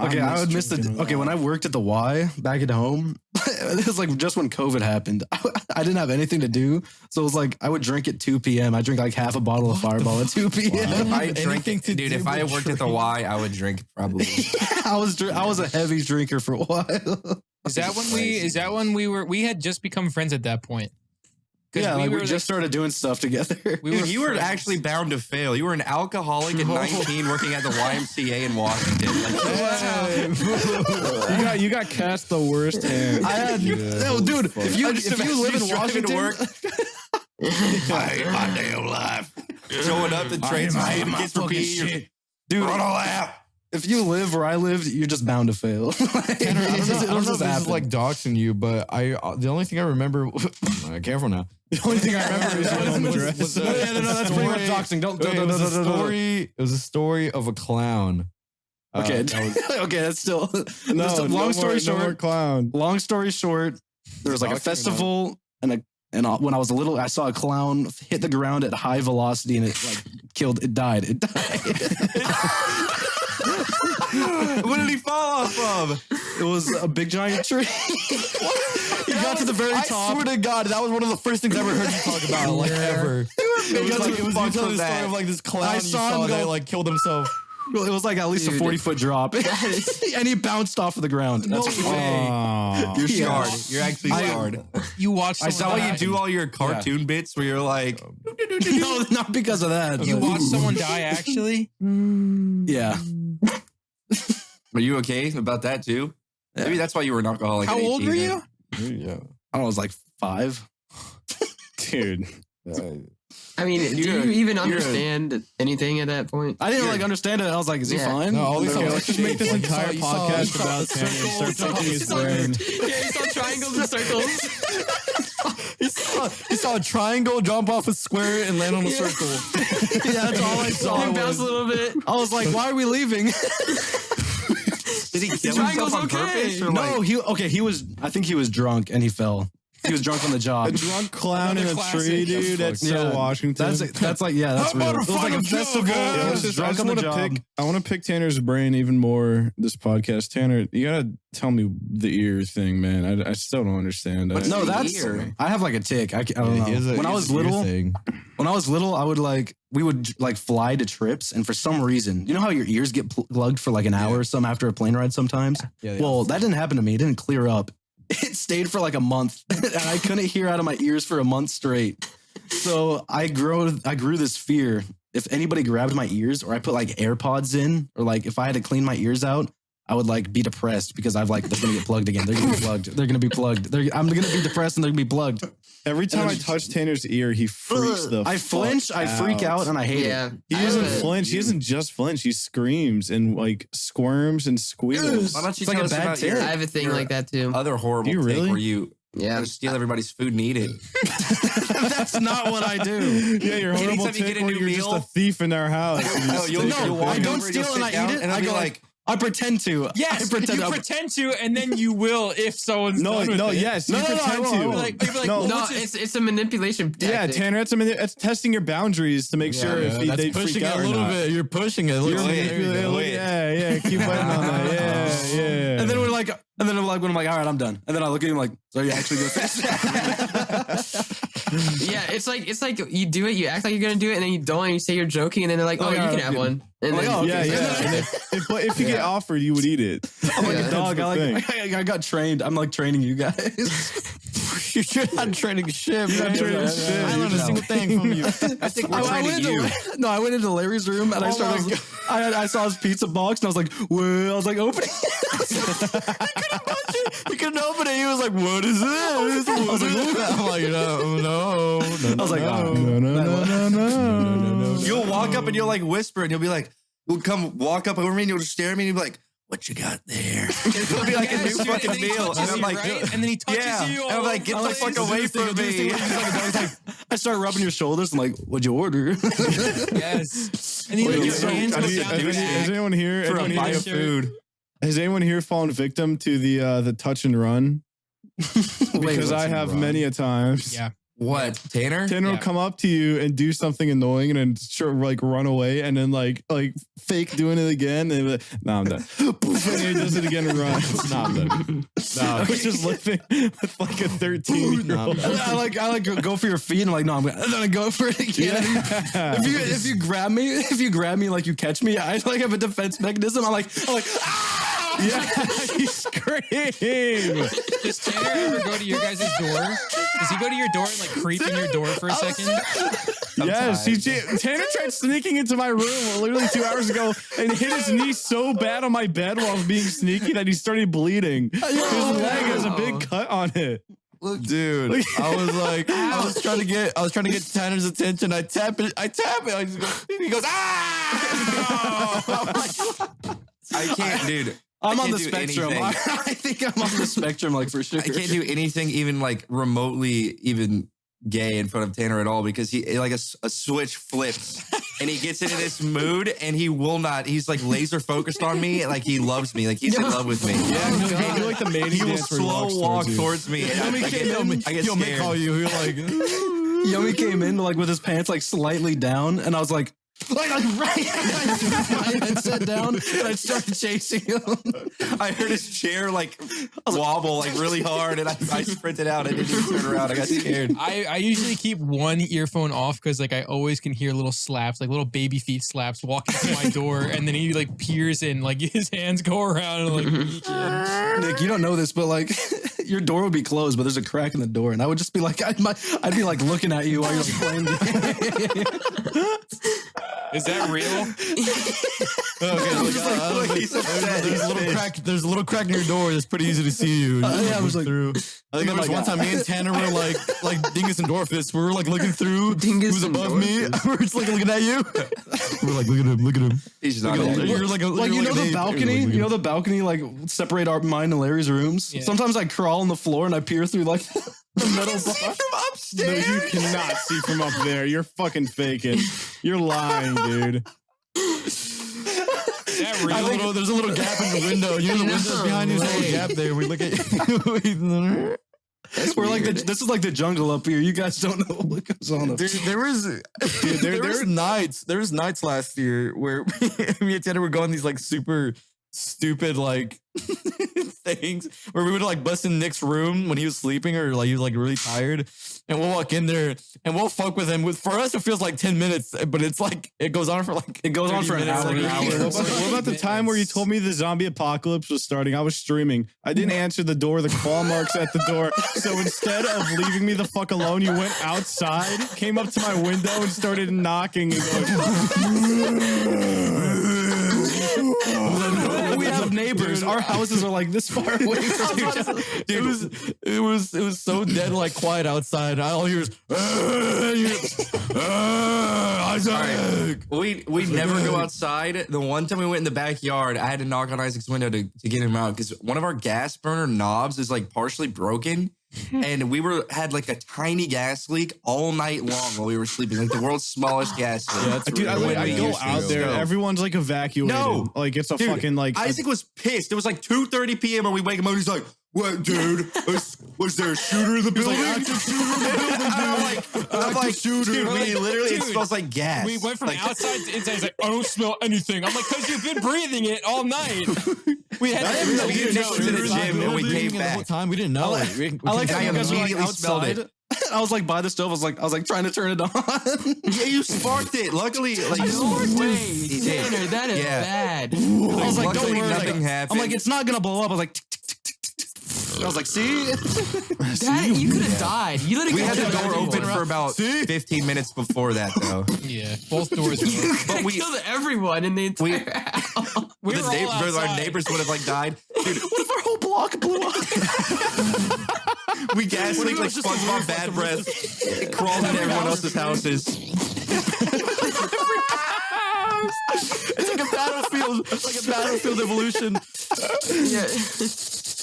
Okay, I would miss when I worked at the Y back at home, it was like just when COVID happened. I didn't have anything to do. So it was like I would drink at 2 p.m. I drink like half a bottle of Fireball at 2 p.m. Wow. If I worked at the Y, I would drink probably. I was a heavy drinker for a while. Is that when we had just become friends at that point? Yeah, we just started doing stuff together. You were actually bound to fail. You were an alcoholic at 19 working at the YMCA in Washington. You got cast the worst hand. Dude, if you live in Washington, I hate my damn life. Showing up to train kids for PE. Dude, on a lap. If you live where I lived, you're just bound to fail. Tanner, I don't know if this is like doxing you, but the only thing I remember. Careful now. The only thing I remember is that's pretty much doxing. It was a story of a clown. Okay, okay, that's still long story short. Clown. Long story short, there was like a festival, and when I was little, I saw a clown hit the ground at high velocity, and it died. What did he fall off of? It was a big giant tree. He got to the very top. I swear to God, that was one of the first things I ever heard you talk about, ever. It was you telling the story of this clown you saw that killed himself. Well, it was like at least a 40-foot drop, and he bounced off of the ground. No way. You're scarred. You're actually scarred. You watched. I saw you do all your cartoon bits where you're like, no, not because of that. You watched someone die, actually. Yeah. Are you okay about that too? Yeah. Maybe that's why you were an alcoholic. How old were you? Yeah, I was like 5. Dude. I mean, do you even understand anything at that point? I didn't understand it. I was like, is he fine? No, all these let's just make this entire podcast about Tanner and start taking his brain. Yeah, he saw triangles and circles. He saw a triangle jump off a square and land on a circle. Yeah, that's all I saw. And bounce a little bit. I was like, why are we leaving? Did he kill himself on purpose? Or no, he was. I think he was drunk and he fell. He was drunk on the job. A drunk clown in a tree, dude. That's so Washington. That's like, yeah, that's real. It was like a festival. I want to pick Tanner's brain even more this podcast. Tanner, you gotta tell me the ear thing, man. I still don't understand. No, that's I have like a tick. I don't know. When I was little, I would we would fly to trips, and for some reason, you know how your ears get plugged for like an hour or something after a plane ride sometimes? Well, that didn't happen to me. It didn't clear up. It stayed for like a month, and I couldn't hear out of my ears for a month straight. So I grew this fear. If anybody grabbed my ears, or I put AirPods in, or if I had to clean my ears out, I would be depressed because they're gonna get plugged again. They're gonna be plugged. They're gonna be plugged. I'm gonna be depressed, and they're gonna be plugged. Every time I touch Tanner's ear, he freaks I flinch, I freak out, and I hate it. He doesn't flinch. He doesn't just flinch. He screams and squirms and squeals. Why don't you tell us about I have a thing like that too. Other horrible thing where you steal everybody's food and eat it. That's not what I do. Yeah, you're horrible tick where you're just a thief in their house. No, I don't steal and I eat it. And I go I pretend to. Yes, you pretend to, and then you will if someone's done with it. Yes, you pretend to. No, it's a manipulation tactic. Yeah, Tanner, it's testing your boundaries to make sure if they freak out or not. You're pushing it. Yeah, keep biting on that. Yeah. And then I'm like, all right, I'm done. And then I look at him like, so you actually gonna finish that? Yeah, it's like you do it, you act like you're gonna do it, and then you don't, and you say you're joking, and then they're like, you can have one. And then, but if you get offered, you would eat it. I'm like a dog. I got trained. I'm training you guys. You're not training shit. You're not training shit. I learned a single thing from you. I think we're training you. No, I went into Larry's room and I saw his pizza box and I was like, well, I was like, open it. He couldn't open it. He was like, what is this? I was like, no. I was like, no. You'll walk up and you'll whisper and you'll be like, you'll come walk up over me and you'll just stare at me and you'll be like, what you got there? It'll be like a new fucking meal. And I'm like, and then he touches you. And I'm like, get the fuck away from me. I start rubbing your shoulders. I'm like, what'd you order? Yes. And then your hands go down. Has anyone here for a bite of food? Has anyone here fallen victim to the touch and run? Because I have many a times. Yeah. What, Tanner? Tanner will come up to you and do something annoying and then sure, like run away and then like fake doing it again. And like, I'm done. Poof, and he does it again and runs. I'm done. I was just living with like a 13-year-old. I like go for your feet and like, no, I'm gonna go for it again. Yeah. If you grab me like you catch me, I like have a defense mechanism. I'm like ah! Yeah, he screams. Does Tanner ever go to your guys' door? Does he go to your door and like creep in your door for a second? Yes, Tanner tried sneaking into my room literally 2 hours ago and hit his knee so bad on my bed while I was being sneaky that he started bleeding. His leg has a big cut on it. Look, dude, I was trying to get Tanner's attention. I tap it. I just go, he goes, ah! I can't, dude. I'm on the spectrum. I think I'm on the spectrum, like for sure. I can't do anything even like remotely even gay in front of Tanner at all because he like a switch flips and he gets into this mood and he will not. He's like laser focused on me, like he loves me, like he's in love with me. Yeah, he'll like the mating he will dance where he slow walk towards me. And I get scared. Call you. You're like, Yomi came in like with his pants like slightly down, and I was like right. I threw my headset down and I started chasing him. I heard his chair like wobble like really hard, and I sprinted out. I didn't even turn around. I got scared. I usually keep one earphone off because like I always can hear little slaps, like little baby feet slaps walking to my door, and then he like peers in, like his hands go around and like. Nick, you don't know this, but like your door would be closed, but there's a crack in the door, and I would just be like, I'd be like looking at you while you're like playing the game. Is that real? there's a little crack in your door. It's pretty easy to see you. Yeah, I was like through. I think there was one time me and Tanner were like Dingus and Dorfus. We were like looking through who's above me. We're just like looking at you. We're like, look at him. He's not. You're like the balcony. You know the balcony like separate mine and Larry's rooms. Yeah. Sometimes I crawl on the floor and I peer through like the metal bar. From upstairs. No, you cannot see from up there. You're fucking faking. You're lying, dude. There's a little gap in the window. You know the window's behind you. There's a little gap there. We look at you. We're like this is like the jungle up here. You guys don't know what goes on up here. There was nights last year where me and Tanner were going these like super stupid like things where we would like bust in Nick's room when he was sleeping or like he was like really tired, and we'll walk in there and we'll fuck with him. For us, it feels like 10 minutes, but it's like it goes on for an hour. What about the time where you told me the zombie apocalypse was starting? I was streaming. I didn't answer the door. The claw marks at the door. So instead of leaving me the fuck alone, you went outside, came up to my window, and started knocking and going. We have neighbors. Our houses are like this far away from each other. It was so dead like quiet outside. All I hear is Isaac. Right. We never go outside. The one time we went in the backyard, I had to knock on Isaac's window to get him out because one of our gas burner knobs is like partially broken. And we had like a tiny gas leak all night long while we were sleeping, like the world's smallest gas leak. Yeah, dude, I go out there. Everyone's like evacuated. No, like it's a fucking like. Isaac was pissed. It was like 2:30 p.m. and we wake him up. And he's like, "What, dude? Was there a shooter in the building?" Active shooter in the building, dude. I'm like, shooter. Dude, it smells like gas. We went from outside to inside. He's like, I don't smell anything. I'm like, because you've been breathing it all night. We had we didn't know to the gym and we came back. Time we didn't know. I like how you guys were like outside. I was like by the stove. I was like trying to turn it on. Yeah, you sparked it. Luckily, like Tanner, that is bad. I was like, don't worry, nothing happened. I'm like, it's not gonna blow up. I was like, I was like, see? You could have died. You literally we had the door open for about 15 minutes before that, though. Yeah, both doors were open. But we killed everyone in the entire house. Our neighbors would have like died. Dude, what if our whole block blew up? We gas leaked like SpongeBob bad breath. It crawled into everyone else's houses. It's like a battlefield evolution. Yeah.